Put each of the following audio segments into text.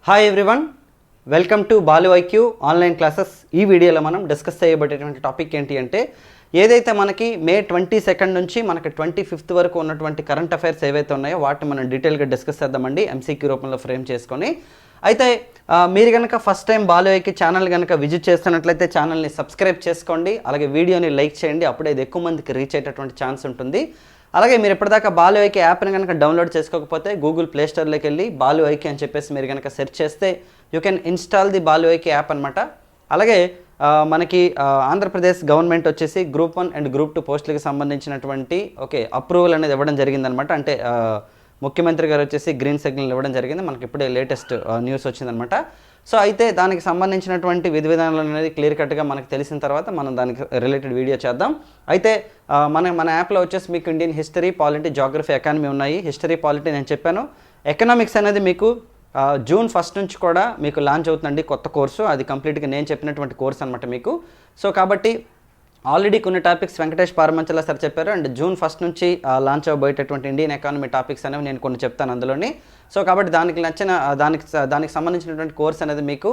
Hi everyone, welcome to Balu IQ online classes. ఈ వీడియోలో మనం డిస్కస్ చేయబడేటువంటి టాపిక్ ఏంటి అంటే ఏదైతే మనకి మే 22 నుంచి మనకి 25 వరకు ఉన్నటువంటి కరెంట్ అఫైర్స్ ఏవైతే ఉన్నాయో వాటిని మనం డీటెయిల్గా డిస్కస్ చేద్దామండి ఎంసీక్యూ రూపంలో ఫ్రేమ్ చేసుకొని. అయితే మీరు కనుక first time Balu IQ channel కనుక విజిట్ చేస్తున్నట్లయితే ఛానల్ని సబ్స్క్రైబ్ చేసుకోండి, అలాగే వీడియోని లైక్ చేయండి, అప్పుడే ఇది ఎక్కువ మందికి రీచ్ అయ్యేటటువంటి ఛాన్స్ ఉంటుంది. అలాగే మీరు ఎప్పటిదాకా బాలు ఐక్యూ యాప్ని కనుక డౌన్లోడ్ చేసుకోకపోతే గూగుల్ ప్లే స్టోర్లోకి వెళ్ళి బాలు ఐక్యూ అని చెప్పేసి మీరు కనుక సెర్చ్ చేస్తే you can install the Balu IQ app అనమాట. అలాగే మనకి ఆంధ్రప్రదేశ్ గవర్నమెంట్ వచ్చేసి గ్రూప్ 1 అండ్ గ్రూప్ 2 పోస్టులకి సంబంధించినటువంటి అప్రూవల్ అనేది ఇవ్వడం జరిగిందనమాట. అంటే ముఖ్యమంత్రి గారు వచ్చేసి గ్రీన్ సిగ్నల్ ఇవ్వడం జరిగింది. మనకి ఇప్పుడే లేటెస్ట్ న్యూస్ వచ్చిందనమాట. సో అయితే దానికి సంబంధించినటువంటి విధి విధానాలు అనేది క్లియర్ కట్గా మనకు తెలిసిన తర్వాత మనం దానికి రిలేటెడ్ వీడియో చేద్దాం. అయితే మన యాప్లో వచ్చేసి మీకు Indian history, polity, geography, economy ఉన్నాయి. హిస్టరీ, పాలిటీ నేను చెప్పాను. ఎకనామిక్స్ అనేది మీకు జూన్ 1 నుంచి కూడా మీకు లాంచ్ అవుతుందండి కొత్త కోర్సు. అది కంప్లీట్గా నేను చెప్పినటువంటి కోర్స్ అనమాట మీకు. సో కాబట్టి ఆల్రెడీ కొన్ని టాపిక్స్ వెంకటేష్ పారమంచల సార్ చెప్పారు, అండ్ జూన్ 1 నుంచి లాంచ్ అవ్వబోయేటటువంటి ఇండియన్ ఎకానమీ టాపిక్స్ అనేవి నేను కొన్ని చెప్తాను అందులోని. సో కాబట్టి దానికి సంబంధించినటువంటి కోర్స్ అనేది మీకు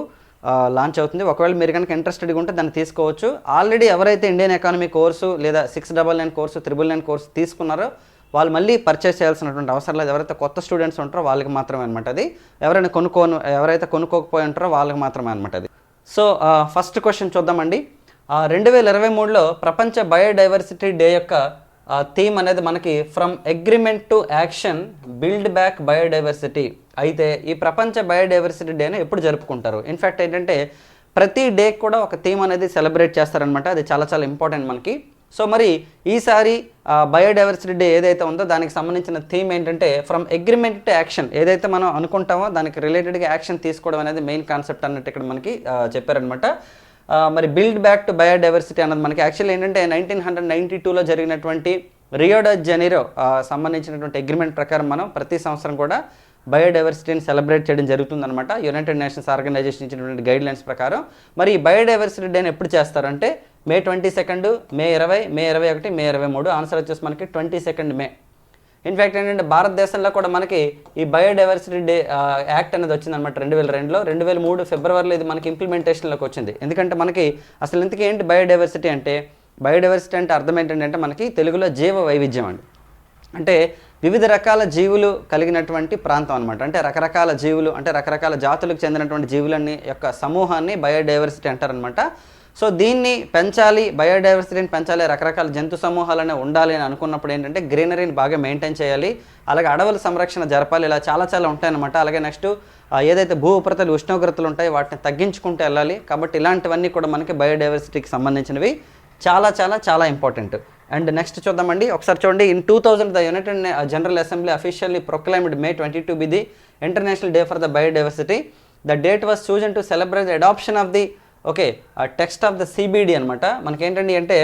లాంచ్ అవుతుంది. ఒకవేళ మీరు కనుక ఇంట్రెస్టెడ్గా ఉంటే దాన్ని తీసుకోవచ్చు. ఆల్రెడీ ఎవరైతే ఇండియన్ ఎకానమీ కోర్సు లేదా 699 కోర్సు, 999 కోర్సు తీసుకున్నారో వాళ్ళు మళ్ళీ పర్చేస్ చేయాల్సినటువంటి అవసరం లేదు. ఎవరైతే కొత్త స్టూడెంట్స్ ఉంటారో వాళ్ళకి మాత్రమే అనమాట అది. ఎవరైతే కొనుక్కోకపోయి ఉంటారో వాళ్ళకి మాత్రమే అనమాట అది. సో ఫస్ట్ క్వశ్చన్ చూద్దామండి. 2023లో ప్రపంచ బయోడైవర్సిటీ డే యొక్క థీమ్ అనేది మనకి from agreement to action, build back biodiversity. అయితే ఈ ప్రపంచ బయోడైవర్సిటీ డేని ఎప్పుడు జరుపుకుంటారు? ఇన్ఫ్యాక్ట్ ఏంటంటే ప్రతి డే కూడా ఒక థీమ్ అనేది సెలబ్రేట్ చేస్తారనమాట. అది చాలా చాలా ఇంపార్టెంట్ మనకి. సో మరి ఈసారి బయోడైవర్సిటీ డే ఏదైతే ఉందో దానికి సంబంధించిన థీమ్ ఏంటంటే ఫ్రమ్ అగ్రిమెంట్ టు యాక్షన్. ఏదైతే మనం అనుకుంటామో దానికి రిలేటెడ్గా యాక్షన్ తీసుకోవడం అనేది మెయిన్ కాన్సెప్ట్ అన్నట్టు ఇక్కడ మనకి చెప్పారనమాట. మరి బిల్డ్ బ్యాక్ టు బయోడైవర్సిటీ అన్నది మనకి యాక్చువల్ ఏంటంటే 1992లో జరిగినటువంటి రియో డి జనీరో సంబంధించినటువంటి అగ్రిమెంట్ ప్రకారం మనం ప్రతి సంవత్సరం కూడా బయోడైవర్సిటీని సెలబ్రేట్ చేయడం జరుగుతుందన్నమాట. యునైటెడ్ నేషన్స్ ఆర్గనైజేషన్ ఇచ్చినటువంటి గైడ్లైన్స్ ప్రకారం. మరి ఈ బయోడైవర్సిటీ డేని ఎప్పుడు చేస్తారంటే మే 22, మే 20, మే 21, మే 23. ఆన్సర్ వచ్చేసి మనకి 22 మే. ఇన్ఫ్యాక్ట్ ఏంటంటే భారతదేశంలో కూడా మనకి ఈ బయోడైవర్సిటీ డే యాక్ట్ అనేది వచ్చిందనమాట 2002లో. 2003 ఫిబ్రవరిలో ఇది మనకి ఇంప్లిమెంటేషన్లోకి వచ్చింది. ఎందుకంటే మనకి అసలు ఇంతకీ ఏంటి బయోడైవర్సిటీ అంటే? బయోడైవర్సిటీ అంటే అర్థం ఏంటంటే మనకి తెలుగులో జీవ వైవిధ్యం అండి. అంటే వివిధ రకాల జీవులు కలిగినటువంటి ప్రాంతం అనమాట. అంటే రకరకాల జీవులు అంటే రకరకాల జాతులకు చెందినటువంటి జీవులన్నీ యొక్క సమూహాన్ని బయోడైవర్సిటీ అంటారనమాట. సో దీన్ని పెంచాలి, బయోడైవర్సిటీని పెంచాలి, రకరకాల జంతు సమూహాలనే ఉండాలి అని అనుకున్నప్పుడు ఏంటంటే గ్రీనరీని బాగా మెయింటైన్ చేయాలి, అలాగే అడవుల సంరక్షణ జరపాలి, ఇలా చాలా చాలా ఉంటాయన్నమాట. అలాగే నెక్స్ట్ ఏదైతే భూ ఉపరితల ఉష్ణోగ్రతలు ఉంటాయో వాటిని తగ్గించుకుంటూ వెళ్ళాలి. కాబట్టి ఇలాంటివన్నీ కూడా మనకి బయోడైవర్సిటీకి సంబంధించినవి చాలా చాలా చాలా ఇంపార్టెంట్. అండ్ నెక్స్ట్ చూద్దామండి. ఒకసారి చూడండి. In 2000 the United General Assembly officially proclaimed May 22 be the international day for the biodiversity. The date was chosen to celebrate the adoption of the text of the CBD అనమాట. మనకేంటండి అంటే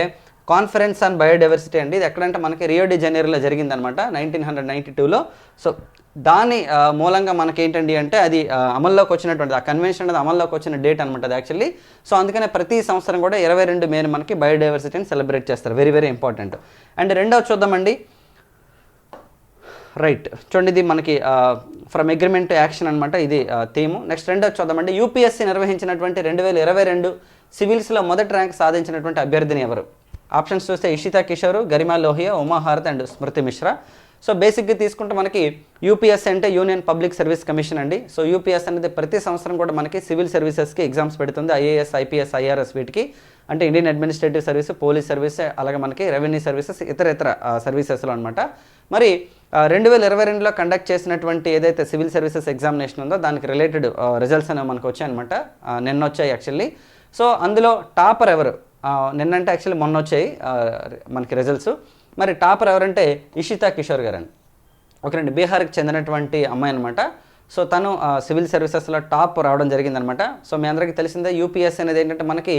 conference on biodiversity అండి. ఇది ఎక్కడంటే మనకి Rio de జనీరోలో జరిగిందనమాట 1992లో. So దాని మూలంగా మనకేంటండి అంటే అది అమల్లోకి వచ్చినటువంటి ఆ కన్వెన్షన్ అనేది అమల్లోకి వచ్చిన డేట్ అనమాట అది యాక్చువల్లీ. సో అందుకనే ప్రతి సంవత్సరం కూడా 22 మేని మనకి బయోడైవర్సిటీని సెలబ్రేట్ చేస్తారు. Very very important. అండ్ రెండవ చూద్దామండి. రైట్, చూడండి ఇది మనకి ఫ్రమ్ అగ్రిమెంట్ టు యాక్షన్ అనమాట, ఇది థీము. నెక్స్ట్ రెండవ చూద్దామండి. యూపీఎస్సీ నిర్వహించినటువంటి 2022 సివిల్స్లో మొదటి ర్యాంక్ సాధించినటువంటి అభ్యర్థిని ఎవరు? ఆప్షన్స్ చూస్తే ఇషితా కిషోర్, గరిమా లోహియా, ఉమాహారత్ అండ్ స్మృతి మిశ్రా. సో బేసిక్గా తీసుకుంటే మనకి యూపీఎస్సీ అంటే యూనియన్ పబ్లిక్ సర్వీస్ కమిషన్ అండి. సో యూపీఎస్సీ అనేది ప్రతి సంవత్సరం కూడా మనకి సివిల్ సర్వీసెస్కి ఎగ్జామ్స్ పెడుతుంది. ఐఏఎస్, ఐపీఎస్, ఐఆర్ఎస్ వీటికి, అంటే Indian administrative service, police service, అలాగే మనకి రెవెన్యూ సర్వీసెస్, ఇతర సర్వీసెస్లో అనమాట. మరి 2022లో కండక్ట్ చేసినటువంటి ఏదైతే సివిల్ సర్వీసెస్ ఎగ్జామినేషన్ ఉందో దానికి రిలేటెడ్ రిజల్ట్స్ అనేవి మనకు వచ్చాయన్నమాట. నిన్న వచ్చాయి యాక్చువల్లీ. సో అందులో టాపర్ ఎవరు? నిన్నంటే యాక్చువల్లీ మొన్న వచ్చాయి మనకి రిజల్ట్స్. మరి టాపర్ ఎవరంటే ఇషితా కిషోర్ గారు అండి. ఓకేనండి, బీహార్కి చెందినటువంటి అమ్మాయి అనమాట. సో తను సివిల్ సర్వీసెస్లో టాప్ రావడం జరిగిందనమాట. సో మీ అందరికీ తెలిసిందే యూపీఎస్సీ అనేది ఏంటంటే మనకి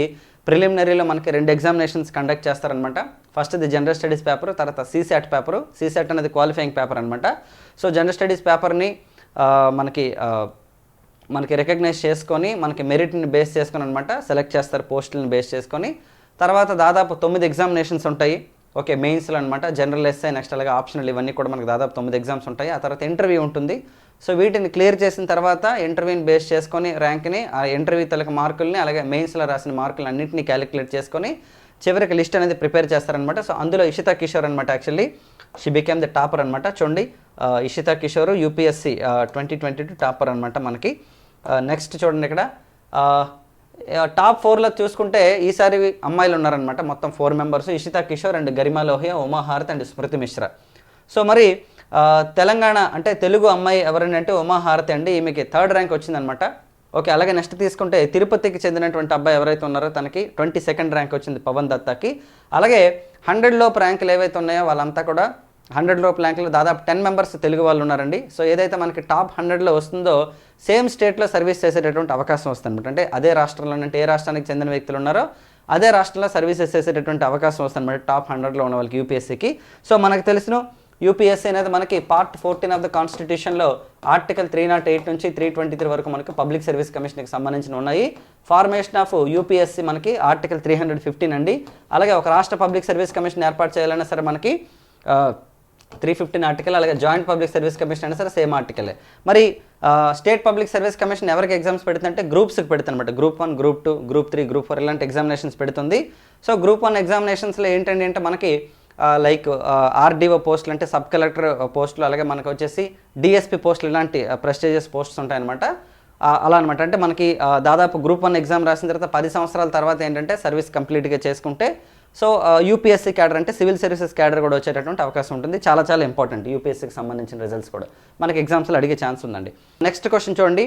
ప్రిలిమినరీలో మనకి 2 ఎగ్జామినేషన్స్ కండక్ట్ చేస్తారనమాట. ఫస్ట్ ఇది జనరల్ స్టడీస్ పేపర్, తర్వాత సీసాట్ పేపరు. సీసాట్ అనేది క్వాలిఫైయింగ్ పేపర్ అనమాట. సో జనరల్ స్టడీస్ పేపర్ని మనకి రికగ్నైజ్ చేసుకొని మనకి మెరిట్ని బేస్ చేసుకొని అనమాట సెలెక్ట్ చేస్తారు, పోస్టులను బేస్ చేసుకొని. తర్వాత దాదాపు 9 ఎగ్జామినేషన్స్ ఉంటాయి. మెయిన్స్లో అనమాట. జనరల్ ఎస్ఐ, నెక్స్ట్ అలాగే ఆప్షనల్, ఇవన్నీ కూడా మనకి దాదాపు 9 ఎగ్జామ్స్ ఉంటాయి. ఆ తర్వాత ఇంటర్వ్యూ ఉంటుంది. సో వీటిని క్లియర్ చేసిన తర్వాత ఇంటర్వ్యూని బేస్ చేసుకొని ర్యాంక్ని, ఆ ఇంటర్వ్యూ తలక మార్కుల్ని, అలాగే మెయిన్స్లో రాసిన మార్కులు అన్నింటినీ క్యాలిక్యులేట్ చేసుకొని చివరికి లిస్ట్ అనేది ప్రిపేర్ చేస్తారనమాట. సో అందులో ఇషితా కిషోర్ అనమాట, actually she became the topper అనమాట. చూడండి, ఇషితా కిషోర్ యూపీఎస్సీ 2022 టాపర్ అనమాట మనకి. నెక్స్ట్ చూడండి, ఇక్కడ టాప్ 4లో చూసుకుంటే ఈసారి అమ్మాయిలు ఉన్నారనమాట. మొత్తం 4 members, Ishita Kishore and Garima Lohia, Uma Harath and Smriti Mishra. So మరి తెలంగాణ అంటే తెలుగు అమ్మాయి ఎవరండి అంటే ఉమా హారతి అండి. ఈమెకి 3rd ర్యాంక్ వచ్చిందనమాట. ఓకే, అలాగే నెక్స్ట్ తీసుకుంటే తిరుపతికి చెందినటువంటి అబ్బాయి ఎవరైతే ఉన్నారో తనకి 22nd ర్యాంక్ వచ్చింది, పవన్ దత్తాకి. అలాగే 100 లోపు ర్యాంకులు ఏవైతే ఉన్నాయో వాళ్ళంతా కూడా 100 లోపు ర్యాంకులు దాదాపు 10 మెంబర్స్ తెలుగు వాళ్ళు ఉన్నారండి. సో ఏదైతే మనకి టాప్ 100లో వస్తుందో సేమ్ స్టేట్లో సర్వీస్ చేసేటటువంటి అవకాశం వస్తుంది అనమాట. అంటే అదే రాష్ట్రంలో, అంటే ఏ రాష్ట్రానికి చెందిన వ్యక్తులు ఉన్నారో అదే రాష్ట్రంలో సర్వీసెస్ చేసేటటువంటి అవకాశం వస్తుంది అనమాట టాప్ 100లో ఉన్న వాళ్ళకి యూపీఎస్సీకి. సో మనకు తెలిసిన యూపీఎస్సీ అనేది మనకి పార్ట్ 14 ఆఫ్ ద కాన్స్టిట్యూషన్లో ఆర్టికల్ 308 నుంచి 323 వరకు మనకి పబ్లిక్ సర్వీస్ కమిషన్కి సంబంధించిన ఉన్నాయి. ఫార్మేషన్ ఆఫ్ యూపీఎస్సీ మనకి ఆర్టికల్ 315 అండి. అలాగే ఒక రాష్ట్ర పబ్లిక్ సర్వీస్ కమిషన్ ఏర్పాటు చేయాలన్నా సరే మనకి 315 ఆర్టికల్, అలాగే జాయింట్ పబ్లిక్ సర్వీస్ కమిషన్ అయినా సరే సేమ్ ఆర్టికలే. మరి స్టేట్ పబ్లిక్ సర్వీస్ కమిషన్ ఎవరికి ఎగ్జామ్స్ పెడుతుందంటే గ్రూప్స్కి పెడుతుంది అనమాట. గ్రూప్ 1, గ్రూప్ 2, గ్రూప్ 3, గ్రూప్ 4 ఇలాంటి ఎగ్జామినేషన్స్ పెడుతుంది. సో గ్రూప్ 1 ఎగ్జామినేషన్స్లో ఏంటంటే అంటే మనకి లైక్ ఆర్డీఓ పోస్టులు, అంటే సబ్ కలెక్టర్ పోస్టులు, అలాగే మనకు వచ్చేసి డిఎస్పీ పోస్టులు, ఇలాంటి ప్రెస్టీజియస్ పోస్ట్స్ ఉంటాయన్నమాట. అలా అనమాట. అంటే మనకి దాదాపు గ్రూప్ 1 ఎగ్జామ్ రాసిన తర్వాత 10 సంవత్సరాల తర్వాత ఏంటంటే సర్వీస్ కంప్లీట్గా చేసుకుంటే సో యూపీఎస్సీ క్యాడర్ అంటే సివిల్ సర్వీసెస్ క్యాడర్ కూడా వచ్చేటటువంటి అవకాశం ఉంటుంది. చాలా చాలా ఇంపార్టెంట్ యూపీఎస్సీకి సంబంధించిన రిజల్ట్స్ కూడా మనకి ఎగ్జామ్స్లో అడిగే ఛాన్స్ ఉందండి. నెక్స్ట్ క్వశ్చన్ చూడండి,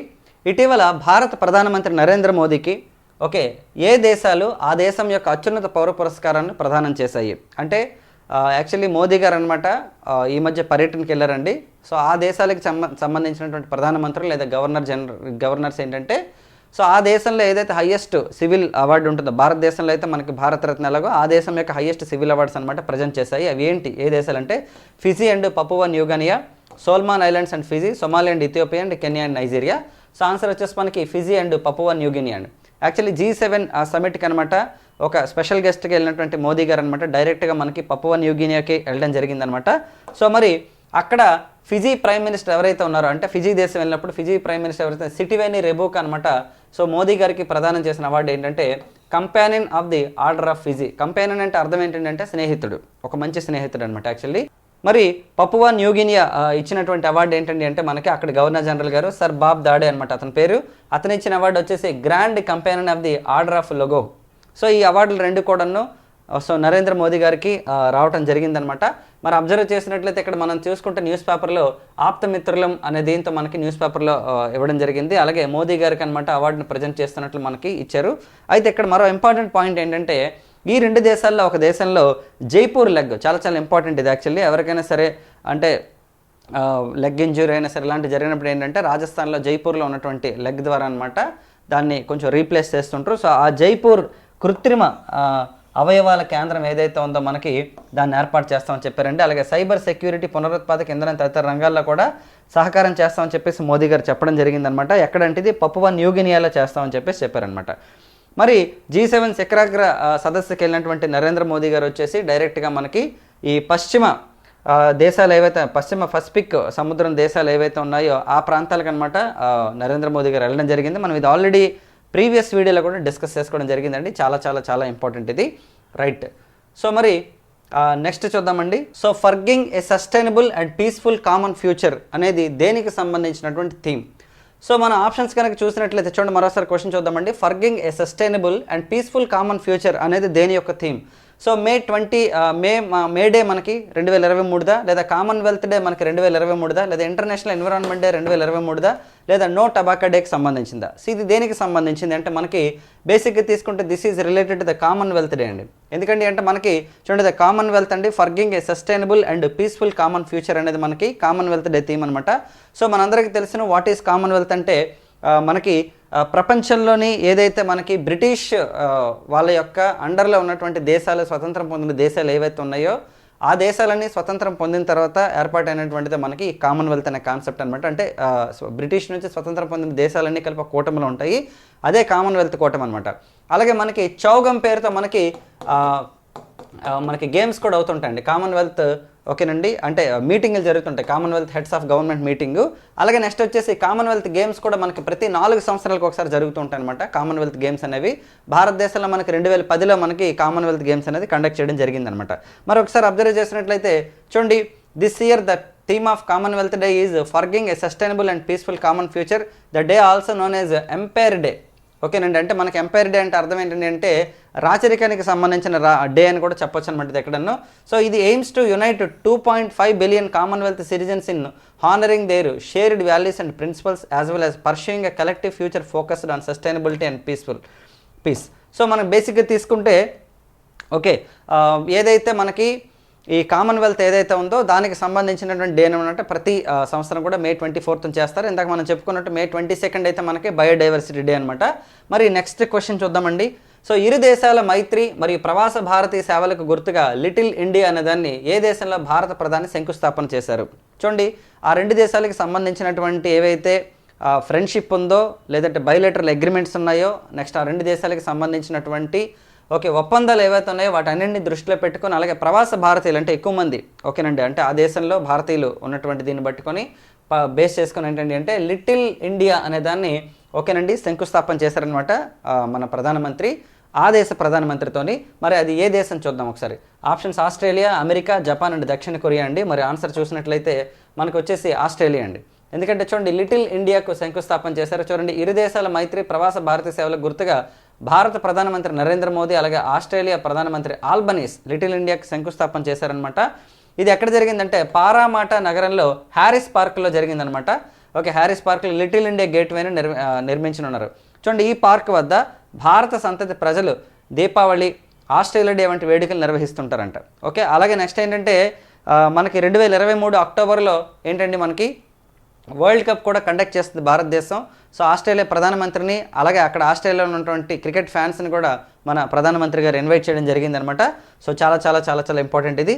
ఇటీవల భారత ప్రధానమంత్రి నరేంద్ర మోదీకి ఓకే ఏ దేశాలు ఆ దేశం యొక్క అత్యున్నత పౌర పురస్కారాన్ని ప్రదానం చేశాయి అంటే యాక్చువల్లీ మోదీ గారు అనమాట ఈ మధ్య పర్యటనకి వెళ్ళారండి. సో ఆ దేశాలకు సంబంధించినటువంటి ప్రధానమంత్రులు లేదా గవర్నర్స్ ఏంటంటే సో ఆ దేశంలో ఏదైతే హయ్యెస్ట్ సివిల్ అవార్డు ఉంటుందో, భారతదేశంలో అయితే మనకి భారతరత్న ఎలాగో ఆ దేశం యొక్క హయ్యెస్ట్ సివిల్ అవార్డ్స్ అనమాట ప్రజెంట్ చేశాయి. అవి ఏంటి, ఏ దేశాలు అంటే Fiji and Papua New Guinea, Solomon Islands and Fiji, Somali and Ethiopia and Kenya and Nigeria. So answer వచ్చేసి మనకి ఫిజీ అండ్ పపువా న్యూగినియా అండి. యాక్చువల్లీ G7 సమిట్కి అనమాట ఒక స్పెషల్ గెస్ట్కి వెళ్ళినటువంటి మోదీ గారు అనమాట డైరెక్ట్గా మనకి పపువా న్యూగినియాకి వెళ్ళడం జరిగిందనమాట. సో మరి అక్కడ ఫిజీ ప్రైమ్ మినిస్టర్ ఎవరైతే ఉన్నారో అంటే ఫిజీ దేశం వెళ్ళినప్పుడు ఫిజీ ప్రైమ్ మినిస్టర్ ఎవరైతే సిటివేని రెబోక్ అనమాట. సో మోదీ గారికి ప్రదానం చేసిన అవార్డు ఏంటంటే companion of the order of Fiji. Companion అంటే అర్థం ఏంటంటే స్నేహితుడు, ఒక మంచి స్నేహితుడు అనమాట యాక్చువల్లీ. మరి పపువా న్యూగినియా ఇచ్చినటువంటి అవార్డు ఏంటంటే అంటే మనకి అక్కడ governor general garu sir Bob Dadae అనమాట అతని పేరు. అతను ఇచ్చిన అవార్డు వచ్చేసి grand companion of the order of logo. So ఈ అవార్డులు రెండు కూడాను సో నరేంద్ర మోదీ గారికి రావటం జరిగిందనమాట. మరి అబ్జర్వ్ చేసినట్లయితే ఇక్కడ మనం చూసుకుంటే న్యూస్ పేపర్లో ఆప్తమిత్రులం అనే దీంతో మనకి న్యూస్ పేపర్లో ఇవ్వడం జరిగింది. అలాగే మోదీ గారికి అనమాట అవార్డును ప్రజెంట్ చేస్తున్నట్లు మనకి ఇచ్చారు. అయితే ఇక్కడ మరో ఇంపార్టెంట్ పాయింట్ ఏంటంటే ఈ రెండు దేశాల్లో ఒక దేశంలో జైపూర్ లెగ్ చాలా చాలా ఇంపార్టెంట్. ఇది యాక్చువల్లీ ఎవరికైనా సరే అంటే లెగ్ ఇంజ్యూరీ అయినా సరే ఇలాంటి జరిగినప్పుడు ఏంటంటే రాజస్థాన్లో జైపూర్లో ఉన్నటువంటి లెగ్ ద్వారా అనమాట దాన్ని కొంచెం రీప్లేస్ చేస్తుంటారు. సో ఆ జైపూర్ కృత్రిమ అవయవాల కేంద్రం ఏదైతే ఉందో మనకి దాన్ని ఏర్పాటు చేస్తామని చెప్పారండి. అలాగే సైబర్ సెక్యూరిటీ, పునరుత్పాదక ఇంధనం తదితర రంగాల్లో కూడా సహకారం చేస్తామని చెప్పేసి మోదీ గారు చెప్పడం జరిగిందనమాట. ఎక్కడంటే ఇది పపువా న్యూగినియాలో చేస్తామని చెప్పేసి చెప్పారనమాట. మరి G7 శిఖరాగ్ర సదస్సుకి వెళ్ళినటువంటి నరేంద్ర మోదీ గారు వచ్చేసి డైరెక్ట్గా మనకి ఈ పశ్చిమ దేశాలు ఏవైతే పశ్చిమ పసిఫిక్ సముద్రం దేశాలు ఏవైతే ఉన్నాయో ఆ ప్రాంతాలకు అనమాట నరేంద్ర మోదీ గారు వెళ్ళడం జరిగింది. మనం ఇది ఆల్రెడీ ప్రీవియస్ వీడియోలో కూడా డిస్కస్ చేసుకోవడం జరిగిందండి. చాలా చాలా చాలా ఇంపార్టెంట్ ఇది, రైట్. సో మరి నెక్స్ట్ చూద్దామండి. So ఫర్గింగ్ A sustainable and peaceful common future అనేది దేనికి సంబంధించినటువంటి థీమ్. సో మన ఆప్షన్స్ కనుక చూసినట్లయితే చూడండి, మరోసారి క్వశ్చన్ చూద్దామండి. ఫర్గింగ్ ఏ sustainable and peaceful common future అనేది దేని యొక్క థీమ్. సో మే డే మనకి 2023దా, లేదా కామన్వెల్త్ డే మనకి 2023దా, లేదా ఇంటర్నేషనల్ ఎన్విరాన్మెంట్ డే 2023దా, లేదా నో టబాకా డేకి సంబంధించిందా. సో ఇది దేనికి సంబంధించింది అంటే మనకి బేసిక్గా తీసుకుంటే this is related to the Commonwealth day అండి. ఎందుకంటే అంటే మనకి చూడండి ద కామన్వెల్త్ అండి ఫర్గింగ్ ఏ sustainable and peaceful common future అనేది మనకి కామన్వెల్త్ డే థీమ్ అనమాట. సో మనందరికీ తెలిసిన వాట్ ఈస్ కామన్వెల్త్ అంటే మనకి ప్రపంచంలోని ఏదైతే మనకి బ్రిటిష్ వాళ్ళ యొక్క అండర్లో ఉన్నటువంటి దేశాలు, స్వతంత్రం పొందిన దేశాలు ఏవైతే ఉన్నాయో ఆ దేశాలన్నీ స్వతంత్రం పొందిన తర్వాత ఏర్పాటైనటువంటిది మనకి కామన్వెల్త్ అనే కాన్సెప్ట్ అనమాట. అంటే బ్రిటిష్ నుంచి స్వతంత్రం పొందిన దేశాలన్నీ కలిపి కూటమిలో ఉంటాయి, అదే కామన్వెల్త్ కూటమి అనమాట. అలాగే మనకి చౌగం పేరుతో మనకి గేమ్స్ కూడా అవుతుంటాయండి. కామన్వెల్త్ ఓకేనండి, అంటే మీటింగ్లు జరుగుతుంటాయి, Commonwealth heads of government meeting. అలాగే నెక్స్ట్ వచ్చేసి కామన్వెల్త్ గేమ్స్ కూడా మనకి ప్రతి 4 సంవత్సరాలకు ఒకసారి జరుగుతూ ఉంటాయి అనమాట. కామన్వెల్త్ గేమ్స్ అనేవి భారతదేశంలో మనకి 2010లో మనకి కామన్వెల్త్ గేమ్స్ అనేది కండక్ట్ చేయడం జరిగిందనమాట. మరి ఒకసారి అబ్జర్వ్ చేసినట్లయితే చూడండి, this year the theme of Commonwealth day is forging a sustainable and peaceful common future, the day also known as Empire day. ఓకేనండి, అంటే మనకి ఎంపైర్ డే అంటే అర్థం ఏంటంటే అంటే రాచరికానికి సంబంధించిన డే అని కూడా చెప్పొచ్చు అనమాట ఇది ఎక్కడన్నో. సో ఇది aims to unite 2.5 billion Commonwealth citizens in honouring their shared values and principles as well as pursuing a collective future focused on sustainability and peace. So మనం బేసిక్గా తీసుకుంటే ఓకే, ఏదైతే మనకి ఈ కామన్వెల్త్ ఏదైతే ఉందో దానికి సంబంధించినటువంటి డే ఏమంటే ప్రతి సంవత్సరం కూడా May 24th చేస్తారు. ఇందాక మనం చెప్పుకున్నట్టు May 22nd అయితే మనకి బయోడైవర్సిటీ డే అనమాట. మరి నెక్స్ట్ క్వశ్చన్ చూద్దామండి. సో ఇరు దేశాల మైత్రి మరియు ప్రవాస భారతీయ సేవలకు గుర్తుగా లిటిల్ ఇండియా అనేదాన్ని ఏ దేశంలో భారత ప్రధాని శంకుస్థాపన చేశారు? చూడండి, ఆ 2 దేశాలకు సంబంధించినటువంటి ఏవైతే ఫ్రెండ్షిప్ ఉందో లేదంటే బయోలేటరల్ అగ్రిమెంట్స్ ఉన్నాయో, నెక్స్ట్ ఆ 2 దేశాలకు సంబంధించినటువంటి ఓకే ఒప్పందాలు ఏవైతే ఉన్నాయో వాటన్నింటిని దృష్టిలో పెట్టుకొని, అలాగే ప్రవాస భారతీయులు అంటే ఎక్కువ మంది ఓకేనండి, అంటే ఆ దేశంలో భారతీయులు ఉన్నటువంటి దీన్ని పట్టుకొని బేస్ చేసుకొని ఏంటంటే అంటే లిటిల్ ఇండియా అనే దాన్ని ఓకేనండి శంకుస్థాపన చేశారనమాట మన ప్రధానమంత్రి, ఆ దేశ ప్రధానమంత్రితోని. మరి అది ఏ దేశం చూద్దాం ఒకసారి. Options Australia, America, Japan and దక్షిణ కొరియా అండి. మరి ఆన్సర్ చూసినట్లయితే మనకు వచ్చేసి ఆస్ట్రేలియా అండి. ఎందుకంటే చూడండి, లిటిల్ ఇండియాకు శంకుస్థాపన చేశారు. చూడండి, ఇరు దేశాల మైత్రి ప్రవాస భారతీయ సేవలకు గుర్తుగా భారత ప్రధానమంత్రి నరేంద్ర మోదీ అలాగే ఆస్ట్రేలియా ప్రధానమంత్రి ఆల్బనీస్ లిటిల్ ఇండియాకి శంకుస్థాపన చేశారనమాట. ఇది ఎక్కడ జరిగిందంటే పారామాటా నగరంలో హ్యారిస్ పార్క్లో జరిగిందనమాట. ఓకే, హ్యారిస్ పార్క్లో లిటిల్ ఇండియా గేట్వేని నిర్మించనున్నారు. చూడండి, ఈ పార్క్ వద్ద భారత సంతతి ప్రజలు దీపావళి, ఆస్ట్రేలియా డే వంటి వేడుకలు నిర్వహిస్తుంటారంట. ఓకే, అలాగే నెక్స్ట్ ఏంటంటే మనకి 2023 అక్టోబర్లో ఏంటంటే మనకి వరల్డ్ కప్ కూడా కండక్ట్ చేస్తుంది భారతదేశం. సో ఆస్ట్రేలియా ప్రధానమంత్రిని అలాగే అక్కడ ఆస్ట్రేలియాలో ఉన్నటువంటి క్రికెట్ ఫ్యాన్స్ని కూడా మన ప్రధానమంత్రి గారు ఇన్వైట్ చేయడం జరిగిందనమాట. సో చాలా చాలా చాలా చాలా ఇంపార్టెంట్ ఇది.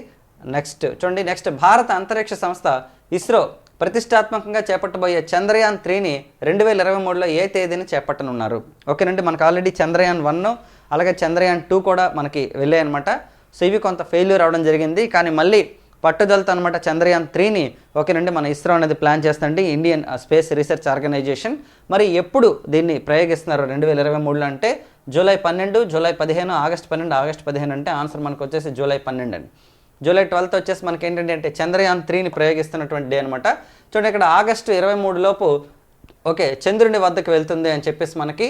నెక్స్ట్ చూడండి, నెక్స్ట్ భారత అంతరిక్ష సంస్థ ఇస్రో ప్రతిష్టాత్మకంగా చేపట్టబోయే చంద్రయాన్ 3ని 2023లో ఏ తేదీని చేపట్టనున్నారు? ఓకేనండి, మనకు ఆల్రెడీ చంద్రయాన్ 1 అలాగే చంద్రయాన్ 2 కూడా మనకి వెళ్ళాయి అనమాట. సో ఇవి కొంత ఫెయిల్యూర్ అవడం జరిగింది, కానీ మళ్ళీ పట్టుదలతో అనమాట చంద్రయాన్ 3ని ఓకేనండి మన ఇస్రో అనేది ప్లాన్ చేస్తుంది, ఇండియన్ స్పేస్ రీసెర్చ్ ఆర్గనైజేషన్. మరి ఎప్పుడు దీన్ని ప్రయోగిస్తున్నారు 2023లో అంటే జూలై 12, జూలై 15, ఆగస్ట్ 12, ఆగస్ట్ 15 అంటే ఆన్సర్ మనకు వచ్చేసి జూలై 12 అండి. జూలై 12 వచ్చేసి మనకి ఏంటంటే అంటే చంద్రయాన్ 3ని ప్రయోగిస్తున్నటువంటి డే అనమాట. చూడండి, ఇక్కడ ఆగస్టు 23 లోపు ఓకే చంద్రుని వద్దకు వెళ్తుంది అని చెప్పేసి మనకి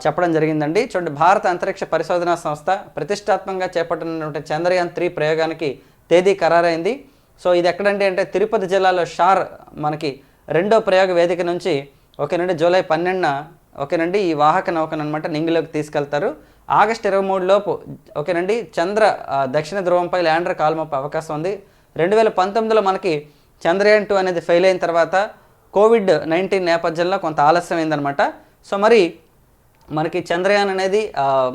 చెప్పడం జరిగిందండి. చూడండి, భారత అంతరిక్ష పరిశోధనా సంస్థ ప్రతిష్టాత్మకంగా చేపట్టినటువంటి చంద్రయాన్ 3 ప్రయోగానికి తేదీ ఖరారైంది. సో ఇది ఎక్కడంటే అంటే తిరుపతి జిల్లాలో షార్ మనకి 2వ ప్రయోగ వేదిక నుంచి ఓకేనండి జూలై 12న ఓకేనండి ఈ వాహక నౌకను అనమాట నింగిలోకి తీసుకెళ్తారు. ఆగస్టు 23 లోపు ఓకేనండి చంద్ర దక్షిణ ధ్రువంపై ల్యాండర్ కాల్మొప్పే అవకాశం ఉంది. 2019లో మనకి చంద్రయాన్ 2 అనేది ఫెయిల్ అయిన తర్వాత COVID-19 నేపథ్యంలో కొంత ఆలస్యమైందనమాట. సో మరి మనకి చంద్రయాన్ అనేది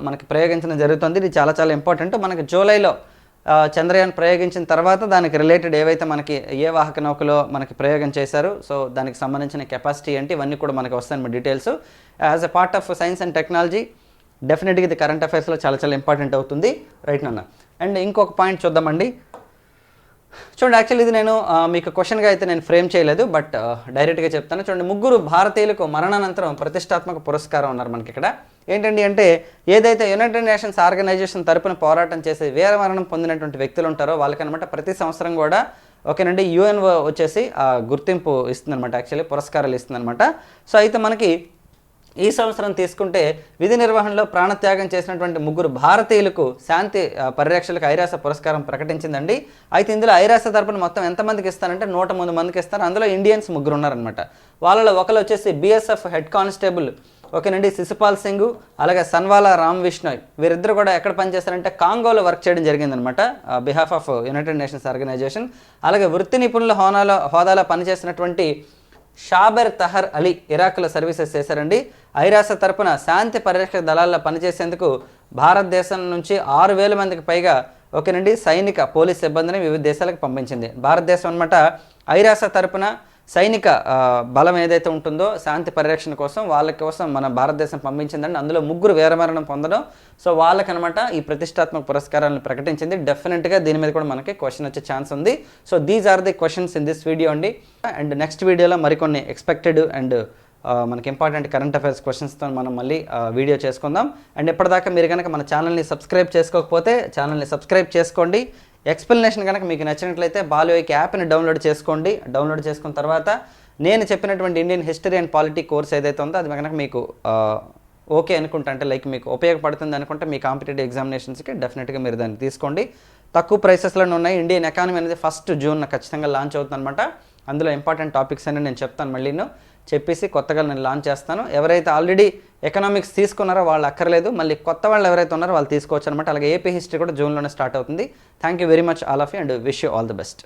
మనకి ప్రయోగించడం జరుగుతుంది. ఇది చాలా చాలా ఇంపార్టెంట్. మనకి జూలైలో చంద్రయాన్ ప్రయోగించిన తర్వాత దానికి రిలేటెడ్ ఏవైతే మనకి ఏ వాహక నౌకలో మనకి ప్రయోగం చేశారు, సో దానికి సంబంధించిన కెపాసిటీ ఏంటి ఇవన్నీ కూడా మనకి వస్తాయి details. As a part of science and technology డెఫినెట్గా ఇది కరెంట్ అఫైర్స్లో చాలా చాలా ఇంపార్టెంట్ అవుతుంది, రైట్ నాన్న. అండ్ ఇంకొక పాయింట్ చూద్దామండి. చూడండి, యాక్చువల్లీ ఇది నేను మీకు క్వశ్చన్గా అయితే నేను ఫ్రేమ్ చేయలేదు, బట్ డైరెక్ట్గా చెప్తాను. చూడండి, 3 భారతీయులకు మరణానంతరం ప్రతిష్టాత్మక పురస్కారం ఉన్నారు మనకి ఇక్కడ. ఏంటండి అంటే ఏదైతే యునైటెడ్ నేషన్స్ ఆర్గనైజేషన్ తరపున పోరాటం చేసి వీరమరణం పొందినటువంటి వ్యక్తులు ఉంటారో వాళ్ళకనమాట ప్రతి సంవత్సరం కూడా ఓకేనండి యుఎన్ఓ వచ్చేసి గుర్తింపు ఇస్తుందన్నమాట, యాక్చువల్లీ పురస్కారాలు ఇస్తుందన్నమాట. సో అయితే మనకి ఈ సంవత్సరం తీసుకుంటే విధి నిర్వహణలో ప్రాణత్యాగం చేసినటువంటి 3 భారతీయులకు శాంతి పరిరక్షలకు ఐరాస పురస్కారం ప్రకటించిందండి. అయితే ఇందులో ఐరాస తరపున మొత్తం ఎంతమందికి ఇస్తారంటే 103 మందికి ఇస్తారు. అందులో ఇండియన్స్ 3 ఉన్నారనమాట. వాళ్ళలో ఒకరు వచ్చేసి బిఎస్ఎఫ్ హెడ్ కానిస్టేబుల్ ఓకేనండి శిశుపాల్ సింగ్, అలాగే సన్వాలా రామ్ విష్ణోయ్. వీరిద్దరు కూడా ఎక్కడ పనిచేస్తారంటే కాంగోలో వర్క్ చేయడం జరిగిందనమాట behalf of United Nations Organization. అలాగే వృత్తి నిపుణుల హోదాలో పనిచేసినటువంటి షాబెర్ తహర్ అలీ ఇరాక్లో సర్వీసెస్ చేశారండి. ఐరాస తరపున శాంతి పరిరక్షక దళాల్లో పనిచేసేందుకు భారతదేశం నుంచి 6,000 మందికి పైగా ఓకేనండి సైనిక పోలీస్ సిబ్బందిని వివిధ దేశాలకు పంపించింది భారతదేశం అనమాట. ఐరాస తరపున సైనిక బలం ఏదైతే ఉంటుందో శాంతి పరిరక్షణ కోసం వాళ్ళ కోసం మన భారతదేశం పంపించిందండి. అందులో 3 వీరమరణం పొందడం. సో వాళ్ళకనమాట ఈ ప్రతిష్టాత్మక పురస్కారాలను ప్రకటించింది. డెఫినెట్గా దీని మీద కూడా మనకి క్వశ్చన్ వచ్చే ఛాన్స్ ఉంది. So these are the questions in this video అండి. అండ్ నెక్స్ట్ వీడియోలో మరికొన్ని ఎక్స్పెక్టెడ్ అండ్ మనకి ఇంపార్టెంట్ కరెంట్ అఫైర్స్ క్వశ్చన్స్తో మనం మళ్ళీ వీడియో చేసుకుందాం. అండ్ ఎప్పటిదాకా మీరు కనుక మన ఛానల్ని సబ్స్క్రైబ్ చేసుకోకపోతే ఛానల్ని సబ్స్క్రైబ్ చేసుకోండి. ఎక్స్ప్లెనేషన్ కనుక మీకు నచ్చినట్లయితే బాలుఐకి యాప్ని డౌన్లోడ్ చేసుకోండి. డౌన్లోడ్ చేసుకున్న తర్వాత నేను చెప్పినటువంటి Indian history and polity course ఏదైతే ఉందో అది కనుక మీకు ఓకే అనుకుంటే, అంటే లైక్ మీకు ఉపయోగపడుతుంది అనుకుంటే మీ కాంపిటేటివ్ ఎగ్జామినేషన్స్కి డెఫినెట్గా మీరు దాన్ని తీసుకోండి. తక్కువ ప్రైసెస్లోనే ఉన్నాయి. ఇండియన్ ఎకానమీ అనేది 1 జూన్ ఖచ్చితంగా లాంచ్ అవుతుంది అనమాట. అందులో ఇంపార్టెంట్ టాపిక్స్ అని నేను చెప్తాను, మళ్ళీ చెప్పేసి కొత్తగా నేను లాంచ్ చేస్తాను. ఎవరైతే ఆల్రెడీ ఎకనామిక్స్ తీసుకున్నారో వాళ్ళు అక్కర్లేదు, మళ్ళీ కొత్త వాళ్ళు ఎవరైతే ఉన్నారో వాళ్ళు తీసుకోవచ్చు అనమాట. అలాగే ఏపీ హిస్టరీ కూడా జూన్లోనే స్టార్ట్ అవుతుంది. Thank you very much all of you and wish you all the best.